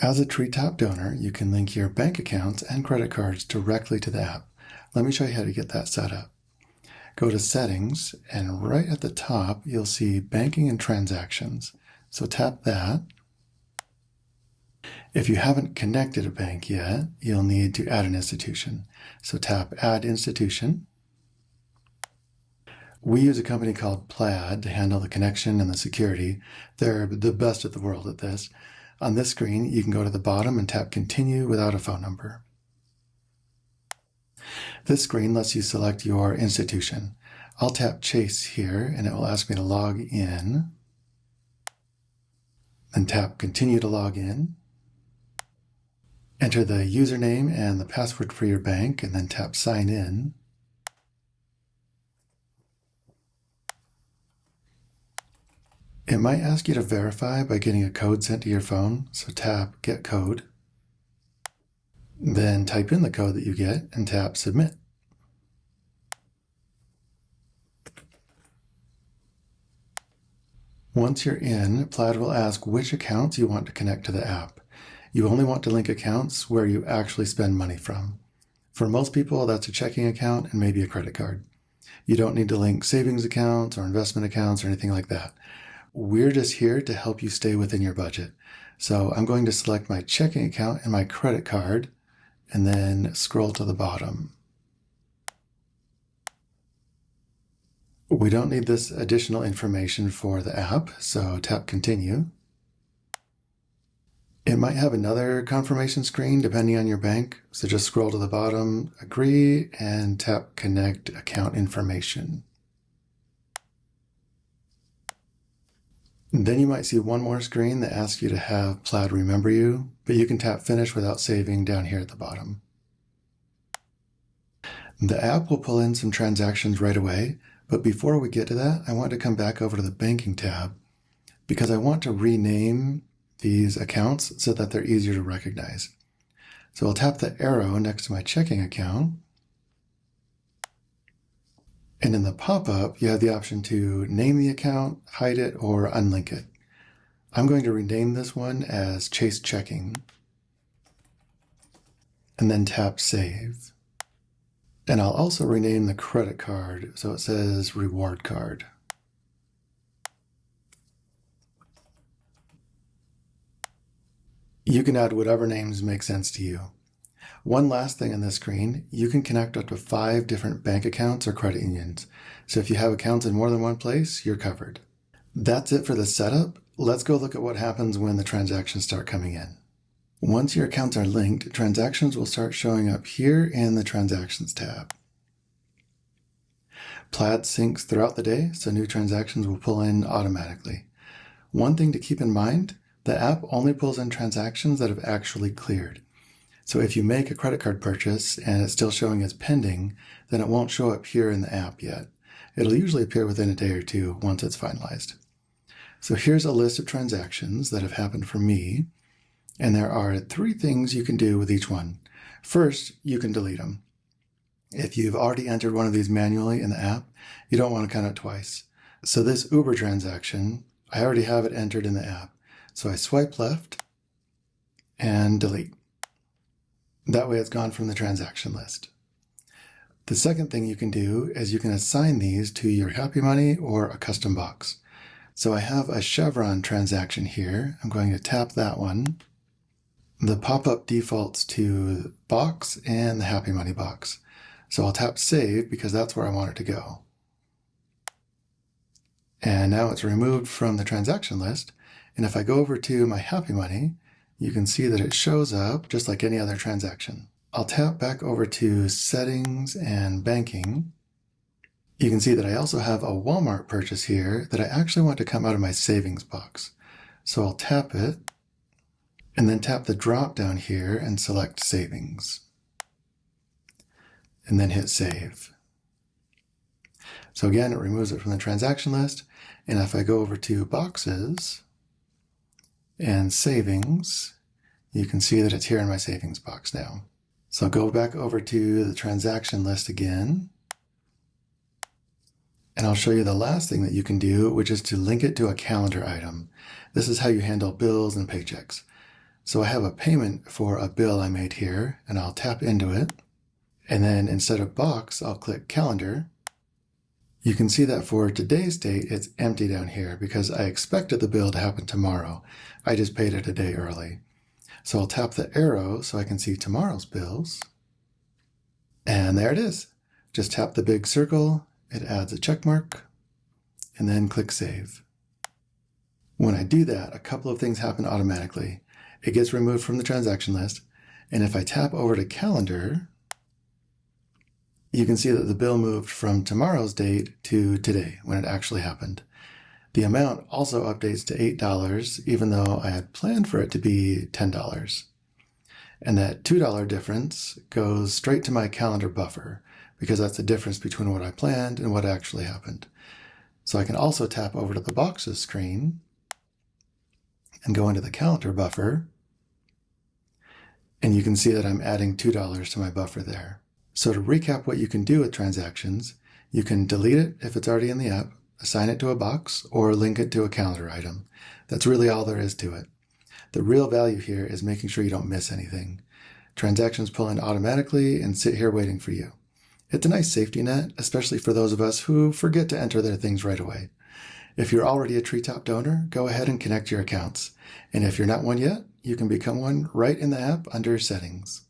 As a Treetop donor, you can link your bank accounts and credit cards directly to the app. Let me show you how to get that set up. Go to Settings, and right at the top, you'll see Banking and Transactions. So tap that. If you haven't connected a bank yet, you'll need to add an institution. So tap Add Institution. We use a company called Plaid to handle the connection and the security. They're the best in the world at this. On this screen, you can go to the bottom and tap Continue without a phone number. This screen lets you select your institution. I'll tap Chase here, and it will ask me to log in. Then tap Continue to log in. Enter the username and the password for your bank, and then tap Sign in. It might ask you to verify by getting a code sent to your phone, so tap Get Code. Then type in the code that you get and tap Submit. Once you're in, Plaid will ask which accounts you want to connect to the app. You only want to link accounts where you actually spend money from. For most people, that's a checking account and maybe a credit card. You don't need to link savings accounts or investment accounts or anything like that. We're just here to help you stay within your budget. So I'm going to select my checking account and my credit card, and then scroll to the bottom. We don't need this additional information for the app, so tap Continue. It might have another confirmation screen depending on your bank, so just scroll to the bottom, agree, and tap Connect Account Information. Then you might see one more screen that asks you to have Plaid remember you, but you can tap Finish without saving down here at the bottom. The app will pull in some transactions right away, but before we get to that, I want to come back over to the Banking tab because I want to rename these accounts so that they're easier to recognize. So I'll tap the arrow next to my checking account. And in the pop-up, you have the option to name the account, hide it, or unlink it. I'm going to rename this one as Chase Checking. And then tap Save. And I'll also rename the credit card so it says Reward Card. You can add whatever names make sense to you. One last thing on this screen, you can connect up to 5 different bank accounts or credit unions. So if you have accounts in more than one place, you're covered. That's it for the setup. Let's go look at what happens when the transactions start coming in. Once your accounts are linked, transactions will start showing up here in the Transactions tab. Plaid syncs throughout the day, so new transactions will pull in automatically. One thing to keep in mind, the app only pulls in transactions that have actually cleared. So if you make a credit card purchase and it's still showing as pending, then it won't show up here in the app yet. It'll usually appear within a day or two once it's finalized. So here's a list of transactions that have happened for me, and there are 3 things you can do with each one. First, you can delete them. If you've already entered one of these manually in the app, you don't want to count it twice. So this Uber transaction, I already have it entered in the app. So I swipe left and delete. That way it's gone from the transaction list. The second thing you can do is you can assign these to your Happy Money or a custom box. So I have a Chevron transaction here. I'm going to tap that one. The pop-up defaults to box and the Happy Money box. So I'll tap Save because that's where I want it to go. And now it's removed from the transaction list. And if I go over to my Happy Money, you can see that it shows up just like any other transaction. I'll tap back over to Settings and Banking. You can see that I also have a Walmart purchase here that I actually want to come out of my savings box. So I'll tap it and then tap the drop down here and select Savings. And then hit Save. So again, it removes it from the transaction list. And if I go over to Boxes and Savings, you can see that it's here in my savings box now. So I'll go back over to the transaction list again. And I'll show you the last thing that you can do, which is to link it to a calendar item. This is how you handle bills and paychecks. So I have a payment for a bill I made here, and I'll tap into it. And then instead of box, I'll click calendar. You can see that for today's date, it's empty down here because I expected the bill to happen tomorrow. I just paid it a day early. So I'll tap the arrow so I can see tomorrow's bills. And there it is. Just tap the big circle, it adds a check mark, and then click Save. When I do that, a couple of things happen automatically. It gets removed from the transaction list, and if I tap over to Calendar, you can see that the bill moved from tomorrow's date to today, when it actually happened. The amount also updates to $8, even though I had planned for it to be $10. And that $2 difference goes straight to my calendar buffer, because that's the difference between what I planned and what actually happened. So I can also tap over to the boxes screen and go into the calendar buffer, and you can see that I'm adding $2 to my buffer there. So to recap what you can do with transactions, you can delete it if it's already in the app, assign it to a box, or link it to a calendar item. That's really all there is to it. The real value here is making sure you don't miss anything. Transactions pull in automatically and sit here waiting for you. It's a nice safety net, especially for those of us who forget to enter their things right away. If you're already a Treetop donor, go ahead and connect your accounts. And if you're not one yet, you can become one right in the app under Settings.